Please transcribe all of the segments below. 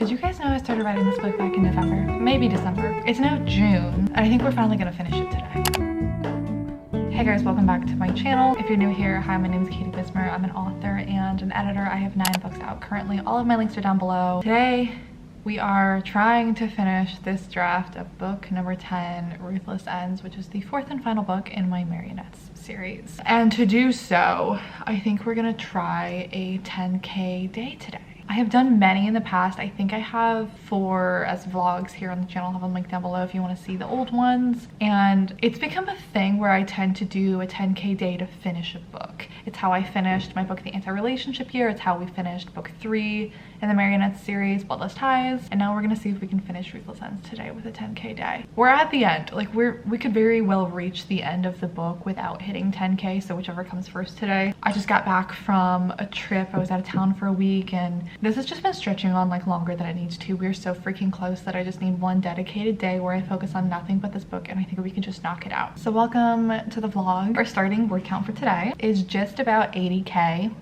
Did you guys know I started writing this book back in November? Maybe December. It's now June, and I think we're finally gonna finish it today. Hey guys, welcome back to my channel. If you're new here, hi, my name is Katie Bismer. I'm an author and an editor. I have 9 books out currently. All of my links are down below. Today, we are trying to finish this draft of book number 10, Ruthless Ends, which is the 4th and final book in my Marionettes series. And to do so, I think we're gonna try a 10K day today. I have done many in the past. I think I have 4 as vlogs here on the channel. I'll have them linked down below if you want to see the old ones. And it's become a thing where I tend to do a 10K day to finish a book. It's how I finished my book, The Anti-Relationship Year. It's how we finished book 3 in the Marionettes series, Bloodless Ties. And now we're gonna see if we can finish Ruthless Ends today with a 10K day. We're at the end. Like we could very well reach the end of the book without hitting 10K. So whichever comes first today. I just got back from a trip. I was out of town for a week, and this has just been stretching on like longer than it needs to. We're so freaking close that I just need one dedicated day where I focus on nothing but this book, and I think we can just knock it out. So welcome to the vlog. Our starting word count for today is just about 80K,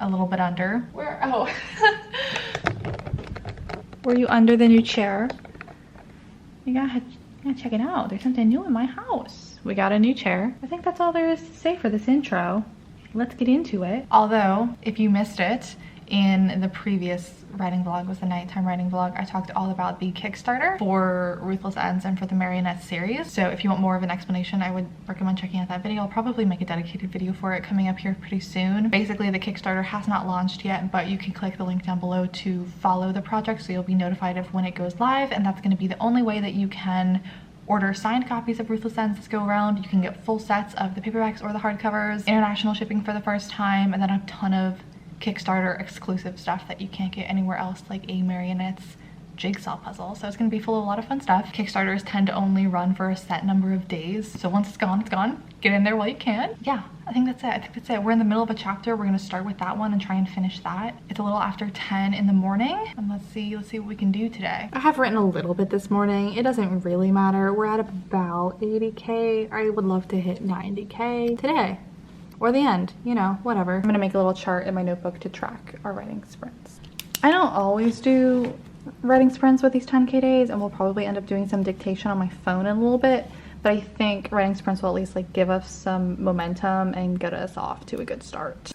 a little bit under. Where? Oh. Were you under the new chair? You gotta check it out. There's something new in my house. We got a new chair. I think that's all there is to say for this intro. Let's get into it. Although, if you missed it, in the previous writing vlog, was the nighttime writing vlog, I talked all about the Kickstarter for Ruthless Ends and for the Marionette series. So if you want more of an explanation, I would recommend checking out that video. I'll probably make a dedicated video for it coming up here pretty soon. Basically, the Kickstarter has not launched yet, but you can click the link down below to follow the project so you'll be notified of when it goes live, and that's going to be the only way that you can order signed copies of Ruthless Ends this go around. You can get full sets of the paperbacks or the hardcovers, international shipping for the first time, and then a ton of Kickstarter exclusive stuff that you can't get anywhere else, like a Marionettes jigsaw puzzle. So it's gonna be full of a lot of fun stuff. Kickstarters tend to only run for a set number of days, so once it's gone, it's gone. Get in there while you can. Yeah, I think that's it. We're in the middle of a chapter. We're gonna start with that one and try and finish that. It's a little after 10 in the morning, and let's see what we can do today. I have written a little bit this morning. It doesn't really matter. We're at about 80K. I would love to hit 90K today. Or the end, you know, whatever. I'm gonna make a little chart in my notebook to track our writing sprints. I don't always do writing sprints with these 10K days, and we'll probably end up doing some dictation on my phone in a little bit, but I think writing sprints will at least like give us some momentum and get us off to a good start.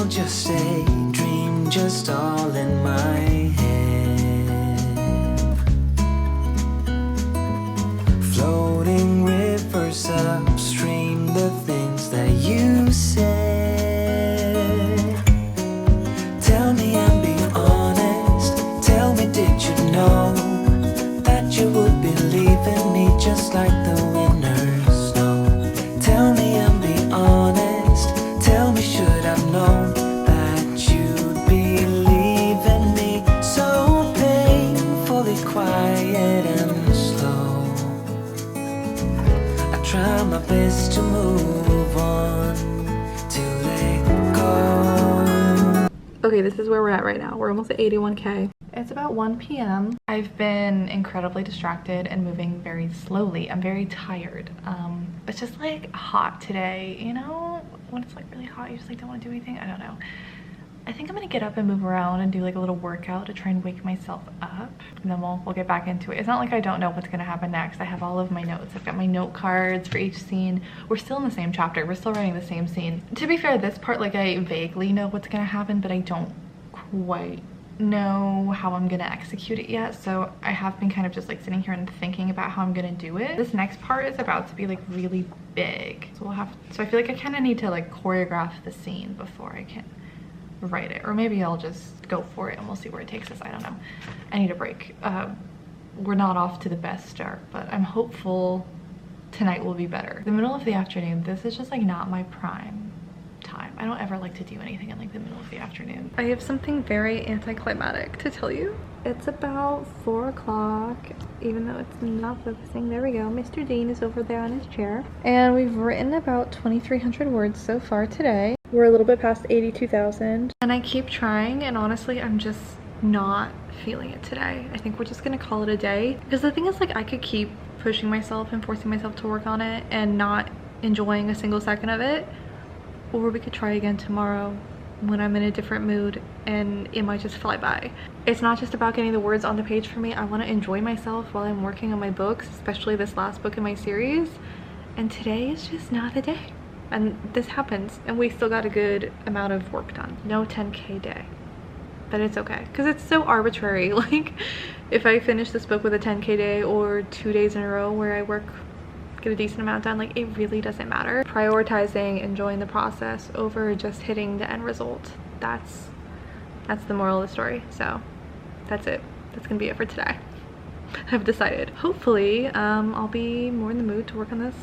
Just a dream, just all in my head. Floating rivers upstream, the things that you said. Tell me and be honest. Tell me, did you know that you would believe in me just like the winners know? Tell me and be honest. Tell me, should I've known my best to move on, to let go. Okay, this is where we're at right now. We're almost at 81K. It's about 1 p.m. I've been incredibly distracted and moving very slowly. I'm very tired. It's just like hot today, you know? When it's like really hot, you just like don't want to do anything. I don't know. I think I'm gonna get up and move around and do like a little workout to try and wake myself up, and then we'll get back into it. It's not like I don't know what's gonna happen next. I have all of my notes. I've got my note cards for each scene. We're still in the same chapter. We're still writing the same scene. To be fair, this part, like, I vaguely know what's gonna happen, but I don't quite know how I'm gonna execute it yet. So I have been kind of just like sitting here and thinking about how I'm gonna do it. This next part is about to be like really big. So I feel like I kind of need to like choreograph the scene before I can write it, or maybe I'll just go for it and we'll see where it takes us. I don't know. I need a break. We're not off to the best start, but I'm hopeful tonight will be better. The middle of the afternoon, this is just like not my prime time. I don't ever like to do anything in like the middle of the afternoon. I have something very anticlimactic to tell you. It's about 4 o'clock, even though it's not focusing. There we go. Mr. Dean is over there on his chair. And we've written about 2,300 words so far today. We're a little bit past 82,000. And I keep trying, and honestly, I'm just not feeling it today. I think we're just gonna call it a day. Because the thing is, like, I could keep pushing myself and forcing myself to work on it and not enjoying a single second of it. Or we could try again tomorrow when I'm in a different mood and it might just fly by. It's not just about getting the words on the page for me. I want to enjoy myself while I'm working on my books, especially this last book in my series. And today is just not a day. And this happens, and we still got a good amount of work done. No 10K day, but it's okay because it's so arbitrary. Like, if I finish this book with a 10K day or 2 days in a row where I get a decent amount done, like, it really doesn't matter. Prioritizing enjoying the process over just hitting the end result, that's the moral of the story. So that's it. That's gonna be it for today. I've decided. Hopefully I'll be more in the mood to work on this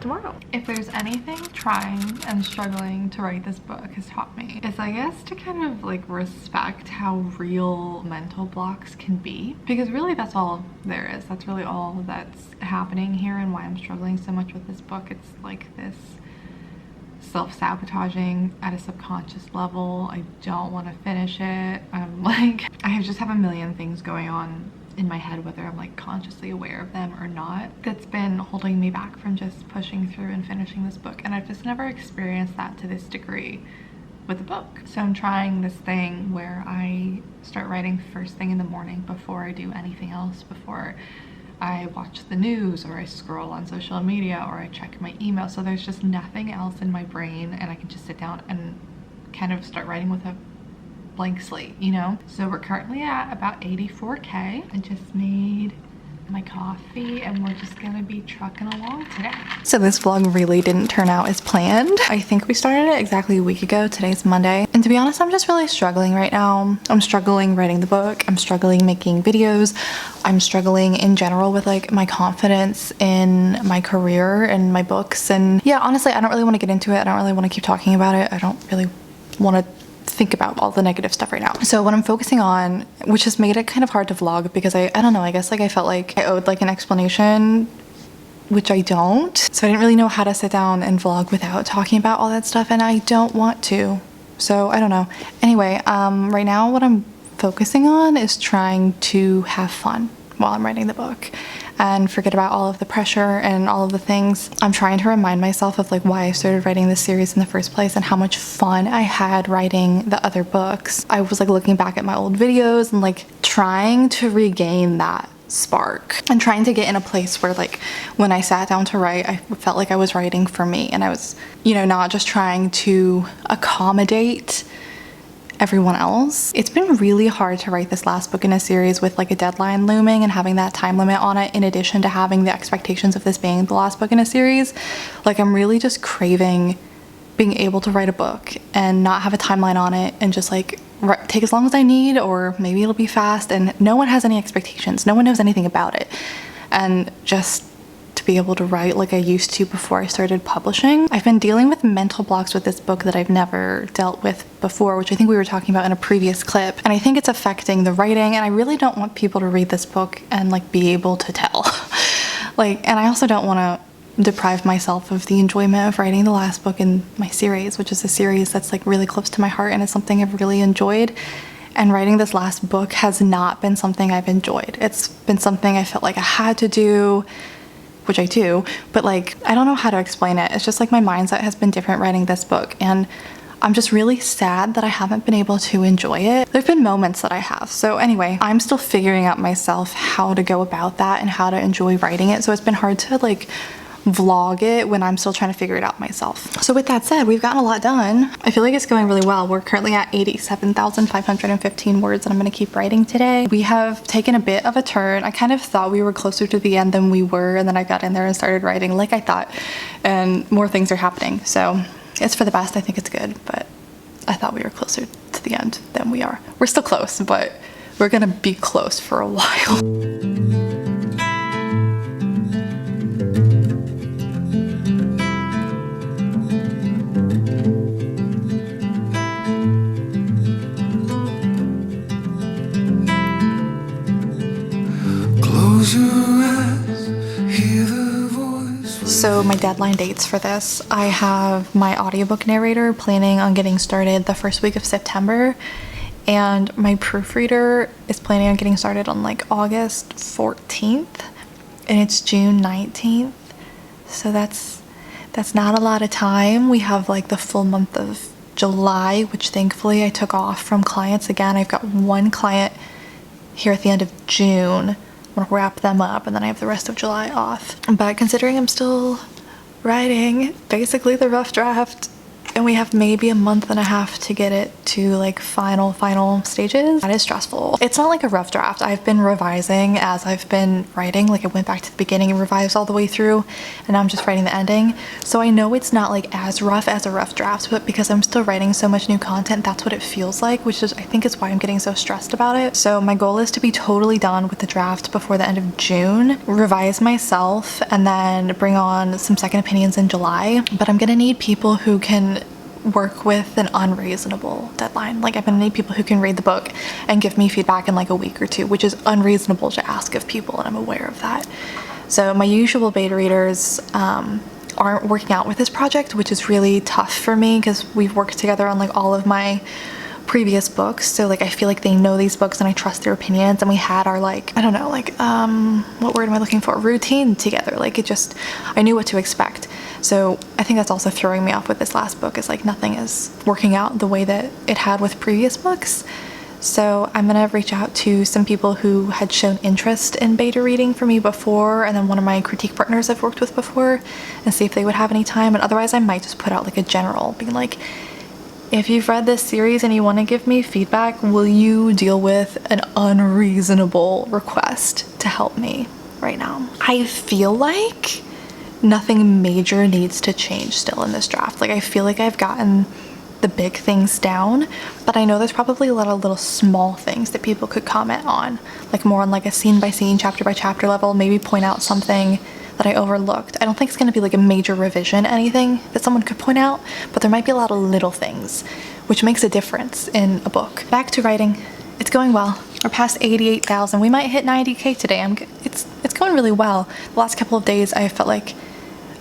tomorrow. If there's anything trying and struggling to write this book has taught me, is I guess to kind of like respect how real mental blocks can be, because really that's all there is. That's really all that's happening here and why I'm struggling so much with this book. It's like this self-sabotaging at a subconscious level. I don't want to finish it. I'm like, I just have a million things going on in my head, whether I'm like consciously aware of them or not, that's been holding me back from just pushing through and finishing this book. And I've just never experienced that to this degree with the book. So I'm trying this thing where I start writing first thing in the morning before I do anything else, before I watch the news or I scroll on social media or I check my email. So there's just nothing else in my brain and I can just sit down and kind of start writing with a blank slate, you know? So we're currently at about 84K. I just made my coffee and we're just gonna be trucking along today. So this vlog really didn't turn out as planned. I think we started it exactly a week ago. Today's Monday. And to be honest, I'm just really struggling right now. I'm struggling writing the book. I'm struggling making videos. I'm struggling in general with like my confidence in my career and my books. And yeah, honestly, I don't really want to get into it. I don't really want to keep talking about it. I don't really want to think about all the negative stuff right now. So what I'm focusing on, which has made it kind of hard to vlog because I don't know, I guess like I felt like I owed like an explanation, which I don't. So I didn't really know how to sit down and vlog without talking about all that stuff, and I don't want to. So I don't know. Anyway, right now what I'm focusing on is trying to have fun while I'm writing the book and forget about all of the pressure and all of the things. I'm trying to remind myself of like why I started writing this series in the first place and how much fun I had writing the other books. I was like looking back at my old videos and like trying to regain that spark and trying to get in a place where like when I sat down to write, I felt like I was writing for me and I was, you know, not just trying to accommodate everyone else. It's been really hard to write this last book in a series with like a deadline looming and having that time limit on it, in addition to having the expectations of this being the last book in a series. Like, I'm really just craving being able to write a book and not have a timeline on it and just like take as long as I need, or maybe it'll be fast, and no one has any expectations. No one knows anything about it. And just to be able to write like I used to before I started publishing. I've been dealing with mental blocks with this book that I've never dealt with before, which I think we were talking about in a previous clip. And I think it's affecting the writing, and I really don't want people to read this book and like be able to tell. Like, and I also don't want to deprive myself of the enjoyment of writing the last book in my series, which is a series that's like really close to my heart and it's something I've really enjoyed. And writing this last book has not been something I've enjoyed. It's been something I felt like I had to do, which I do, but like, I don't know how to explain it. It's just like my mindset has been different writing this book, and I'm just really sad that I haven't been able to enjoy it. There've been moments that I have. So anyway, I'm still figuring out myself how to go about that and how to enjoy writing it. So it's been hard to like vlog it when I'm still trying to figure it out myself. So with that said, we've gotten a lot done. I feel like it's going really well. We're currently at 87,515 words, and I'm going to keep writing today. We have taken a bit of a turn. I kind of thought we were closer to the end than we were, and then I got in there and started writing like I thought, and more things are happening. So it's for the best. I think it's good, but I thought we were closer to the end than we are. We're still close, but we're going to be close for a while. So my deadline dates for this. I have my audiobook narrator planning on getting started the first week of September, and my proofreader is planning on getting started on like August 14th, and it's June 19th. So that's not a lot of time. We have like the full month of July, which thankfully I took off from clients. Again, I've got one client here at the end of June. I'm gonna wrap them up, and then I have the rest of July off. But considering I'm still writing basically the rough draft, and we have maybe a month and a half to get it to like final stages, that is stressful. It's not like a rough draft. I've been revising as I've been writing. Like I went back to the beginning and revised all the way through, and now I'm just writing the ending. So I know it's not like as rough as a rough draft, but because I'm still writing so much new content, that's what it feels like, which is I think is why I'm getting so stressed about it. So my goal is to be totally done with the draft before the end of June, revise myself, and then bring on some second opinions in July. But I'm gonna need people who can work with an unreasonable deadline. Like I'm gonna need people who can read the book and give me feedback in like a week or two, which is unreasonable to ask of people, and I'm aware of that. So my usual beta readers aren't working out with this project, which is really tough for me because we've worked together on like all of my previous books, so like I feel like they know these books and I trust their opinions, and we had our like, I don't know, like what word am I looking for, routine together. Like it just, I knew what to expect. So I think that's also throwing me off with this last book, is like nothing is working out the way that it had with previous books. So I'm gonna reach out to some people who had shown interest in beta reading for me before, and then one of my critique partners I've worked with before, and see if they would have any time. And otherwise I might just put out like a general being like, if you've read this series and you want to give me feedback, will you deal with an unreasonable request to help me right now? I feel like nothing major needs to change still in this draft. Like I feel like I've gotten the big things down, but I know there's probably a lot of little small things that people could comment on, like more on like a scene by scene, chapter by chapter level, maybe point out something that I overlooked. I don't think it's going to be like a major revision, anything that someone could point out, but there might be a lot of little things, which makes a difference in a book. Back to writing. It's going well. We're past 88,000. We might hit 90K today. It's going really well. The last couple of days I felt like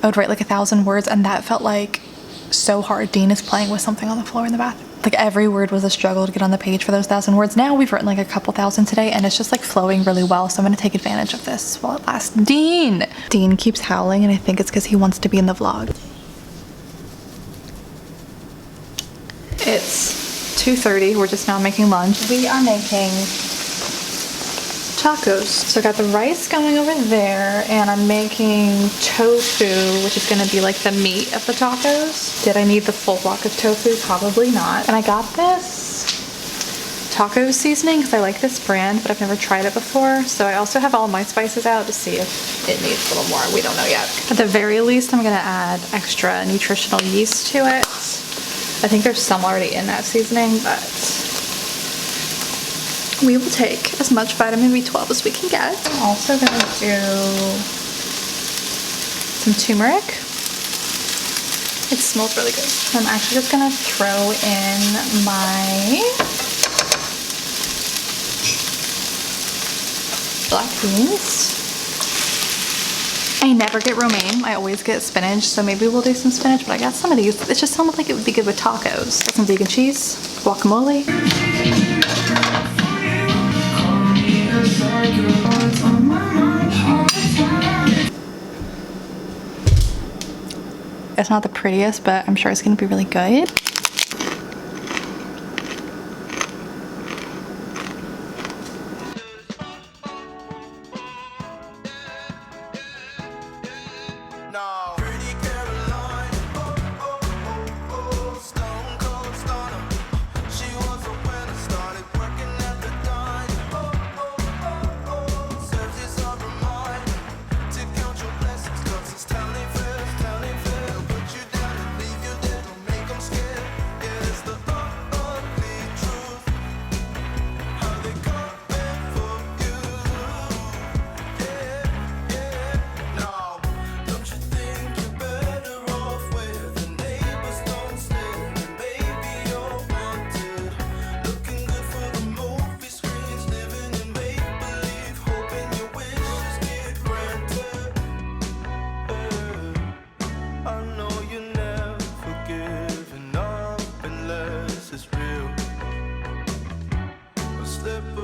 I would write like 1,000 words, and that felt like so hard. Dean is playing with something on the floor in the bathroom. Like every word was a struggle to get on the page for those 1,000 words. Now we've written like a couple thousand today, and it's just like flowing really well. So I'm gonna take advantage of this while it lasts. Dean keeps howling, and I think it's because he wants to be in the vlog. It's 2:30. We're just now making lunch. We are making tacos. So I got the rice going over there, and I'm making tofu, which is gonna be like the meat of the tacos. Did I need the full block of tofu? Probably not. And I got this taco seasoning because I like this brand, but I've never tried it before. So I also have all my spices out to see if it needs a little more. We don't know yet. At the very least, I'm gonna add extra nutritional yeast to it. I think there's some already in that seasoning, but we will take as much vitamin B12 as we can get. I'm also gonna do some turmeric. It smells really good. I'm actually just gonna throw in my black beans. I never get romaine, I always get spinach, so maybe we'll do some spinach, but I got some of these. It just sounded like it would be good with tacos. Got some vegan cheese, guacamole. It's not the prettiest, but I'm sure it's gonna be really good.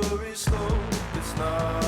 very slow. It's not